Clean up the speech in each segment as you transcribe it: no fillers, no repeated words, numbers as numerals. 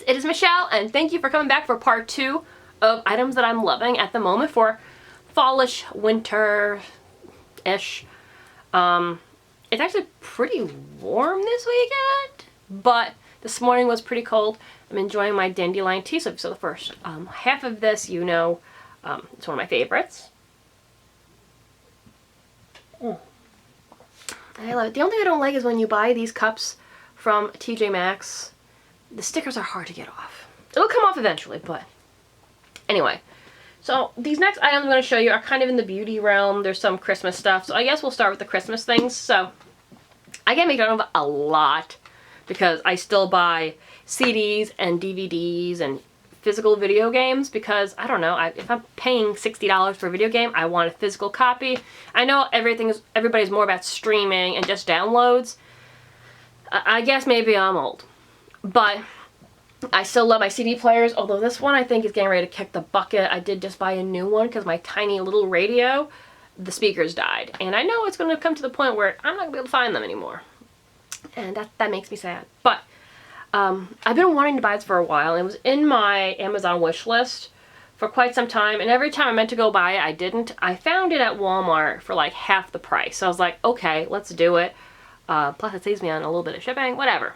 it is Michelle, and thank you for coming back for part 2 of items that I'm loving at the moment for fallish, winter-ish. It's actually pretty warm this weekend, but this morning was pretty cold. I'm enjoying my dandelion tea, so the first half of this, you know, it's one of my favorites. I love it. The only thing I don't like is when you buy these cups from TJ Maxx, the stickers are hard to get off. It'll come off eventually, but anyway. So these next items I'm going to show you are kind of in the beauty realm. There's some Christmas stuff, so I guess we'll start with the Christmas things. So I get made fun of a lot because I still buy CDs and DVDs and physical video games because, I don't know, if I'm paying $60 for a video game, I want a physical copy. I know everybody's more about streaming and just downloads. I guess maybe I'm old, but I still love my CD players, although this one I think is getting ready to kick the bucket. I did just buy a new one because my tiny little radio, the speakers died. And I know it's going to come to the point where I'm not going to be able to find them anymore. And that makes me sad. But I've been wanting to buy this for a while. It was in my Amazon wish list for quite some time. And every time I meant to go buy it, I didn't. I found it at Walmart for like half the price. So I was like, okay, let's do it. Plus it saves me on a little bit of shipping, whatever.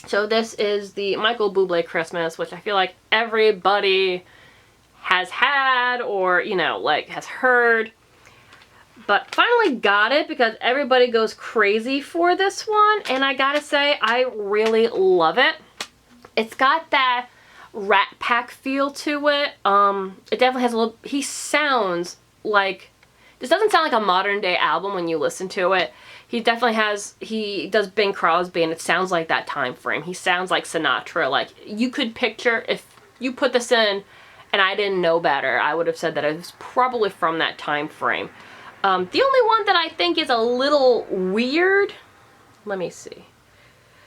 So this is the Michael Bublé Christmas, which I feel like everybody has had or, you know, like has heard. But finally got it because everybody goes crazy for this one. And I gotta say, I really love it. It's got that Rat Pack feel to it. It definitely has a little, he sounds like, this doesn't sound like a modern day album when you listen to it. He definitely has, he does Bing Crosby and it sounds like that time frame. He sounds like Sinatra. Like you could picture, if you put this in and I didn't know better, I would have said that it was probably from that time frame. The only one that I think is a little weird, let me see.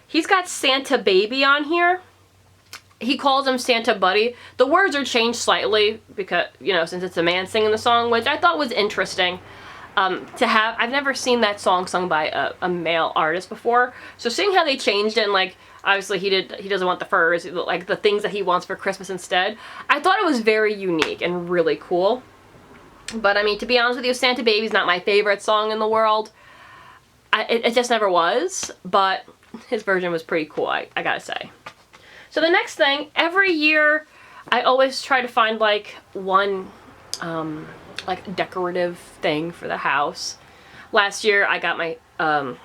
He's got Santa Baby on here. He calls him Santa Buddy. The words are changed slightly because, you know, since it's a man singing the song, which I thought was interesting. To have, I've never seen that song sung by a male artist before. So seeing how they changed it and like, obviously he doesn't want the furs, like the things that he wants for Christmas instead. I thought it was very unique and really cool. But I mean, to be honest with you, Santa Baby's not my favorite song in the world. It just never was, but his version was pretty cool, I gotta say. So the next thing, every year I always try to find like one, like decorative thing for the house. Last year I got my one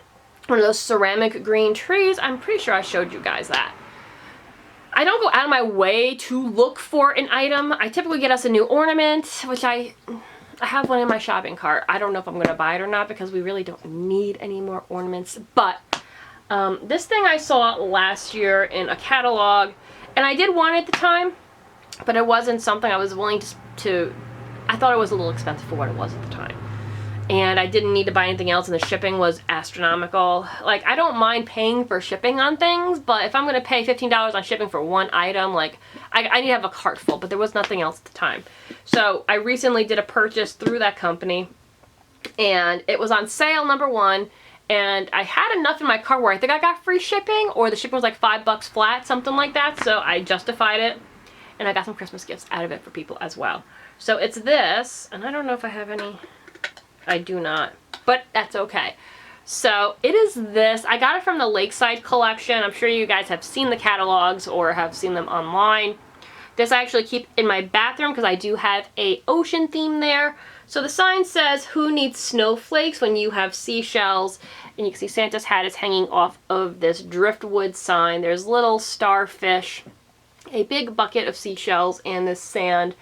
of those ceramic green trees. I'm pretty sure I showed you guys that. I don't go out of my way to look for an item. I typically get us a new ornament, which I have one in my shopping cart. I don't know if I'm going to buy it or not because we really don't need any more ornaments. But this thing I saw last year in a catalog, and I did want it at the time, but it wasn't something I was willing to I thought it was a little expensive for what it was at the time. And I didn't need to buy anything else, and the shipping was astronomical. Like, I don't mind paying for shipping on things, but if I'm going to pay $15 on shipping for one item, like, I need to have a cart full, but there was nothing else at the time. So I recently did a purchase through that company, and it was on sale, number one, and I had enough in my cart where I think I got free shipping, or the shipping was like $5 flat, something like that, so I justified it, and I got some Christmas gifts out of it for people as well. So it's this, and I don't know if I have any, I do not, but that's okay. So it is this, I got it from the Lakeside collection. I'm sure you guys have seen the catalogs or have seen them online. This I actually keep in my bathroom because I do have a ocean theme there. So the sign says, "Who needs snowflakes when you have seashells?" And you can see Santa's hat is hanging off of this driftwood sign. There's little starfish, a big bucket of seashells, and this sand.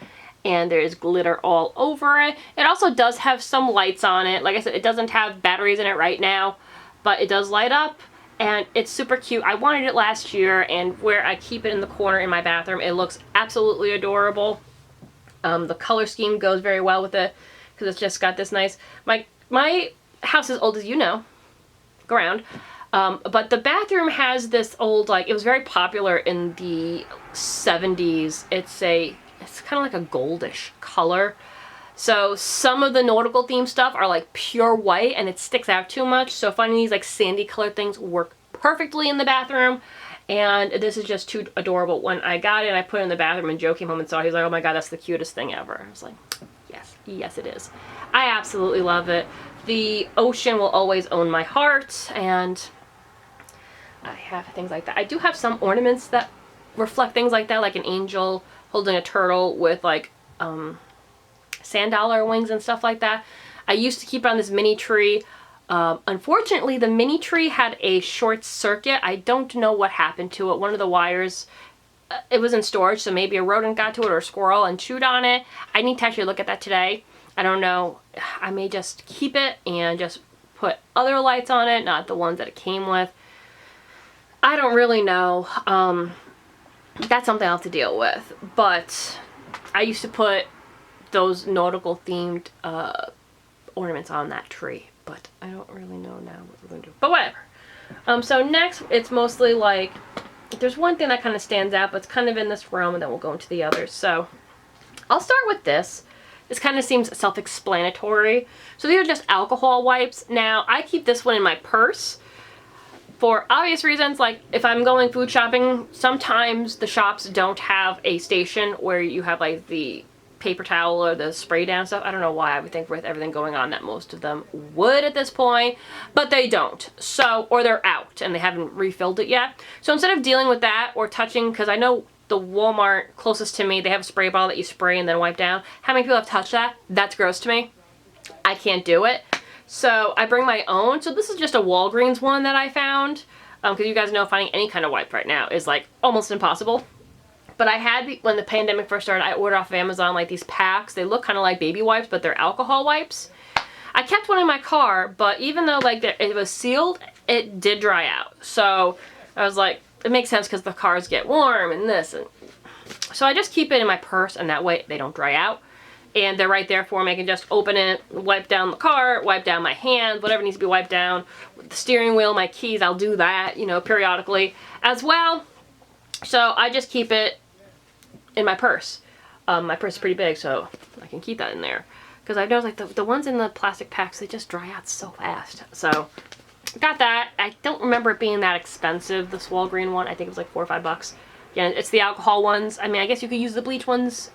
And there is glitter all over it. It also does have some lights on it. Like I said, it doesn't have batteries in it right now, but it does light up, and it's super cute. I wanted it last year, and where I keep it in the corner in my bathroom, it looks absolutely adorable. The color scheme goes very well with it, because it's just got this nice, my house is old, as you know, ground, but the bathroom has this old, like, it was very popular in the 70s. It's kind of like a goldish color. So some of the nautical theme stuff are like pure white and it sticks out too much. So finding these like sandy colored things work perfectly in the bathroom. And this is just too adorable. When I got it, I put it in the bathroom and Joe came home and saw it. He was like, oh my God, that's the cutest thing ever. I was like, yes, yes it is. I absolutely love it. The ocean will always own my heart, and I have things like that. I do have some ornaments that reflect things like that, like an angel holding a turtle with like sand dollar wings and stuff like that. I used to keep it on this mini tree. Unfortunately, the mini tree had a short circuit. I don't know what happened to it. One of the wires, it was in storage, so maybe a rodent got to it or a squirrel and chewed on it. I need to actually look at that today. I don't know. I may just keep it and just put other lights on it, not the ones that it came with. I don't really know. That's something I'll have to deal with. But I used to put those nautical themed ornaments on that tree. But I don't really know now what we're going to do. But whatever. So next, it's mostly like, there's one thing that kind of stands out, but it's kind of in this realm, and then we'll go into the others. So I'll start with this. This kind of seems self-explanatory. So these are just alcohol wipes. Now, I keep this one in my purse for obvious reasons. Like, if I'm going food shopping, sometimes the shops don't have a station where you have like the paper towel or the spray down stuff. I don't know why. I would think with everything going on that most of them would at this point, but they don't. So, or they're out and they haven't refilled it yet. So instead of dealing with that or touching, because I know the Walmart closest to me, they have a spray bottle that you spray and then wipe down. How many people have touched that? That's gross to me. I can't do it. So I bring my own. So this is just a Walgreens one that I found. Because you guys know finding any kind of wipe right now is like almost impossible. But I had, when the pandemic first started, I ordered off of Amazon like these packs. They look kind of like baby wipes, but they're alcohol wipes. I kept one in my car, but even though like it was sealed, it did dry out. So I was like, it makes sense because the cars get warm and this. And so I just keep it in my purse, and that way they don't dry out. And they're right there for me. I can just open it, wipe down the car, wipe down my hands, whatever needs to be wiped down. With the steering wheel, my keys, I'll do that, you know, periodically as well. So I just keep it in my purse. My purse is pretty big, so I can keep that in there. Because I know like the ones in the plastic packs, they just dry out so fast. So got that. I don't remember it being that expensive, this Walgreens one. I think it was like $4 or $5. Yeah, it's the alcohol ones. I mean, I guess you could use the bleach ones,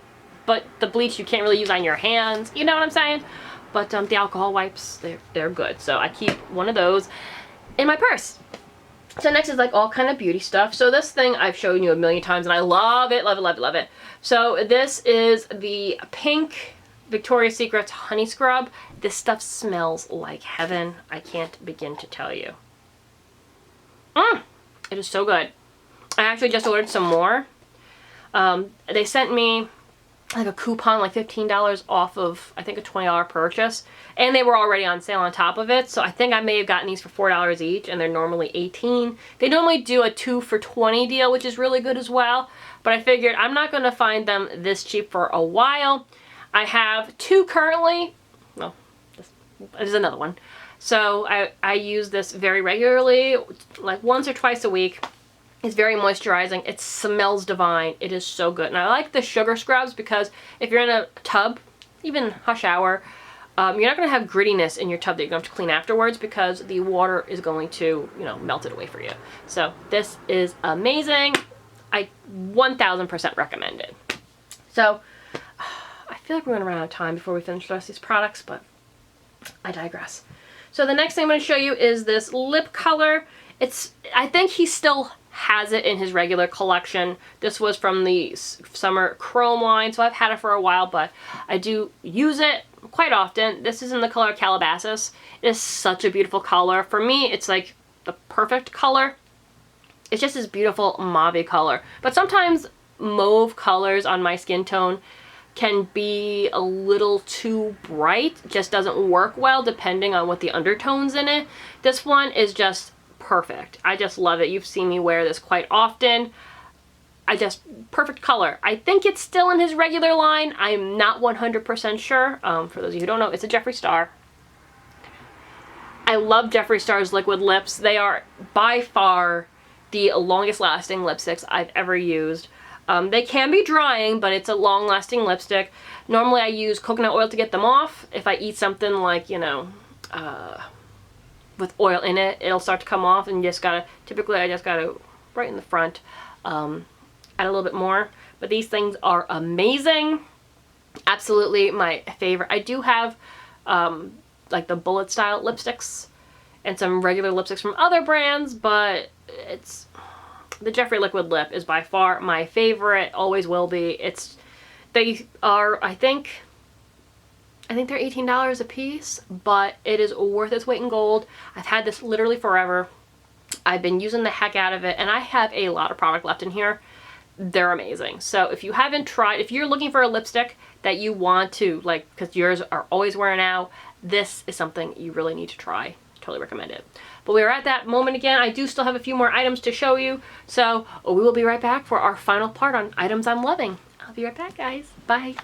but the bleach you can't really use on your hands. You know what I'm saying? But the alcohol wipes, they're good. So I keep one of those in my purse. So next is like all kind of beauty stuff. So this thing I've shown you a million times and I love it, love it, love it, love it. So this is the pink Victoria's Secret Honey Scrub. This stuff smells like heaven. I can't begin to tell you. It is so good. I actually just ordered some more. They sent me like a coupon, like $15 off of, I think, a $20 purchase. And they were already on sale on top of it. So I think I may have gotten these for $4 each, and they're normally $18. They normally do a 2 for $20 deal, which is really good as well. But I figured I'm not going to find them this cheap for a while. I have 2 currently. Well, there's another one. So I use this very regularly, like once or twice a week. It's very moisturizing. It smells divine. It is so good. And I like the sugar scrubs because if you're in a tub, even a shower, you're not going to have grittiness in your tub that you're going to have to clean afterwards because the water is going to, you know, melt it away for you. So this is amazing. I 1000% recommend it. So I feel like we're going to run out of time before we finish the rest of these products, but I digress. So the next thing I'm going to show you is this lip color. I think he still has it in his regular collection. This was from the summer chrome line, so I've had it for a while, but I do use it quite often. This is in the color Calabasas. It is such a beautiful color. For me, it's like the perfect color. It's just this beautiful mauve color. But sometimes mauve colors on my skin tone can be a little too bright. It just doesn't work well depending on what the undertone's in it. This one is just perfect. I just love it. You've seen me wear this quite often. Perfect color. I think it's still in his regular line. I'm not 100% sure. For those of you who don't know, it's a Jeffree Star. I love Jeffree Star's liquid lips. They are by far the longest lasting lipsticks I've ever used. They can be drying, but it's a long lasting lipstick. Normally I use coconut oil to get them off. If I eat something like, you know, with oil in it, it'll start to come off, and typically I just gotta right in the front. Add a little bit more, but these things are amazing. Absolutely my favorite. I do have like the bullet style lipsticks and some regular lipsticks from other brands, but it's the Jeffree Liquid Lip is by far my favorite, always will be. They are, I think they're $18 a piece, but it is worth its weight in gold. I've had this literally forever. I've been using the heck out of it, and I have a lot of product left in here. They're amazing. So if you haven't tried, if you're looking for a lipstick that you want to, like, because yours are always wearing out, this is something you really need to try. Totally recommend it. But we are at that moment again. I do still have a few more items to show you, so we will be right back for our final part on items I'm loving. I'll be right back, guys. Bye.